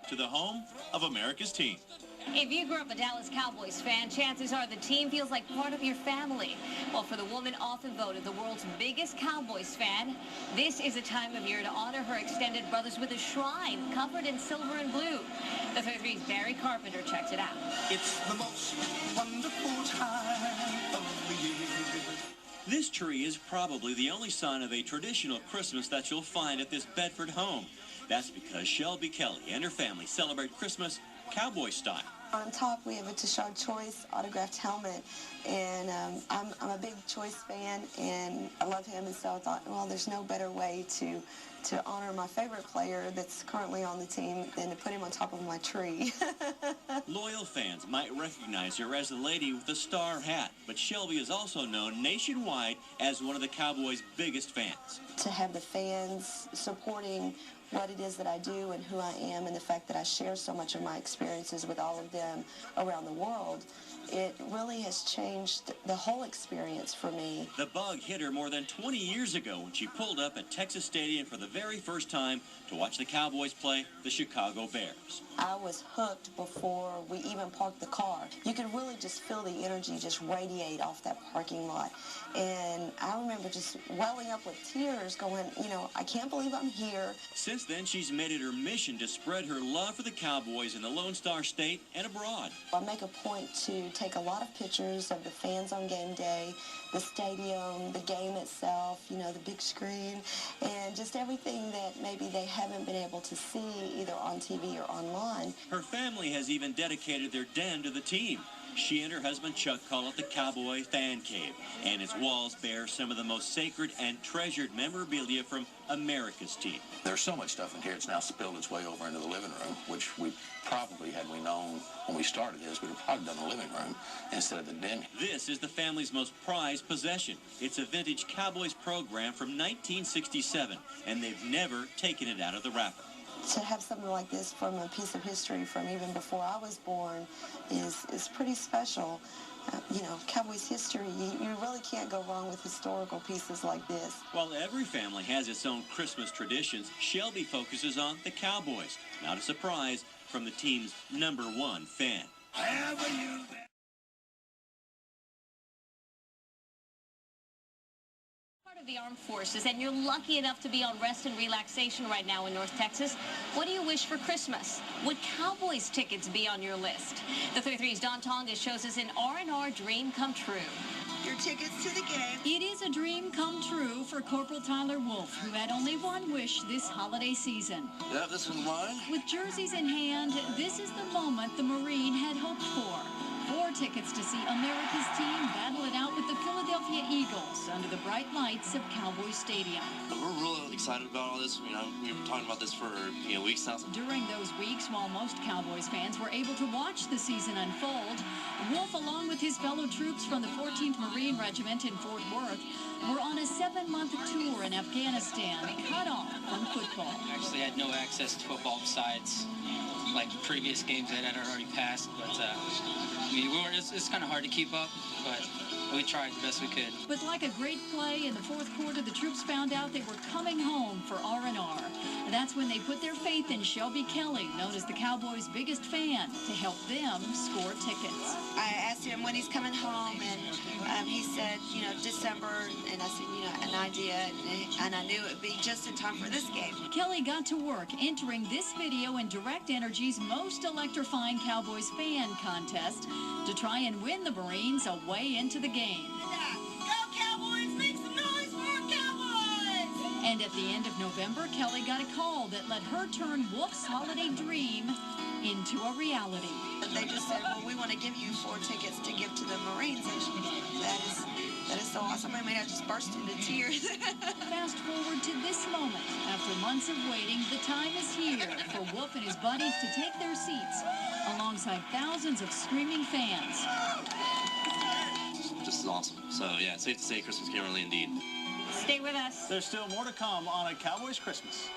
to the home of America's team. If you grew up a Dallas Cowboys fan, chances are the team feels like part of your family. Well, for the woman often voted the world's biggest Cowboys fan, this is a time of year to honor her extended brothers with a shrine covered in silver and blue. The 33's Barry Carpenter checks it out. It's the most wonderful time of the year. This tree is probably the only sign of a traditional Christmas that you'll find at this Bedford home. That's because Shelby Kelly and her family celebrate Christmas Cowboy style. On top, we have a Tashard Choice autographed helmet, and I'm a big Choice fan, and I love him, and so I thought, well, there's no better way to honor my favorite player that's currently on the team than to put him on top of my tree. Loyal fans might recognize her as the lady with the star hat, but Shelby is also known nationwide as one of the Cowboys' biggest fans. To have the fans supporting what it is that I do and who I am, and the fact that I share so much of my experiences with all of them around the world, it really has changed the whole experience for me. The bug hit her more than 20 years ago when she pulled up at Texas Stadium for the very first time to watch the Cowboys play the Chicago Bears. I was hooked before we even parked the car. You could really just feel the energy just radiate off that parking lot. And I remember just welling up with tears going, you know, I can't believe I'm here. Since then, she's made it her mission to spread her love for the Cowboys in the Lone Star State and abroad. I make a point to take a lot of pictures of the fans on game day, the stadium, the game itself, you know, the big screen, and just everything that maybe they haven't been able to see either on TV or online. Her family has even dedicated their den to the team. She and her husband Chuck call it the Cowboy Fan Cave, and its walls bear some of the most sacred and treasured memorabilia from America's team. There's so much stuff in here, it's now spilled its way over into the living room, which we probably, had we known when we started this, we'd have probably done the living room instead of the den. This is the family's most prized possession. It's a vintage Cowboys program from 1967, and they've never taken it out of the wrapper. To have something like this from a piece of history from even before I was born is pretty special. You know, Cowboys history, you really can't go wrong with historical pieces like this. While every family has its own Christmas traditions, Shelby focuses on the Cowboys. Not a surprise from the team's #1 fan. Of the armed forces, and you're lucky enough to be on rest and relaxation right now in North Texas. What do you wish for Christmas? Would Cowboys tickets be on your list? The 33's Don Tonga shows us an R&R dream come true. Your tickets to the game. It is a dream come true for Corporal Tyler Wolf, who had only one wish this holiday season. Yeah, this is mine. With jerseys in hand, this is the moment the Marine had hoped for. 4 tickets to see America's team battle it out with the Philadelphia Eagles under the bright lights of Cowboys Stadium. We're really excited about all this. You know, we've been talking about this for weeks now. During those weeks, while most Cowboys fans were able to watch the season unfold, Wolf, along with his fellow troops from the 14th Marine Regiment in Fort Worth, were on a 7-month tour in Afghanistan, cut off from football. Actually, I had no access to football besides like previous games that had already passed, but I mean, it's kind of hard to keep up, but we tried the best we could. But like a great play in the 4th quarter, the troops found out they were coming home for R&R. And that's when they put their faith in Shelby Kelly, known as the Cowboys' biggest fan, to help them score tickets. I asked him when he's coming home, and he said, you know, December, and I said, you know, an idea, and I knew it would be just in time for this game. Kelly got to work entering this video in Direct Energy's most electrifying Cowboys fan contest to try and win the Marines a way into the game. Go Cowboys! Make some noise for Cowboys! And at the end of November, Kelly got a call that let her turn Wolf's holiday dream into a reality. They just said, well, we want to give you 4 tickets to give to the Marines, and that is so awesome. I mean, I just burst into tears. Fast forward to this moment. After months of waiting, the time is here for Wolf and his buddies to take their seats alongside thousands of screaming fans. This is awesome. So, yeah, it's safe to say Christmas came early indeed. Stay with us. There's still more to come on a Cowboys Christmas.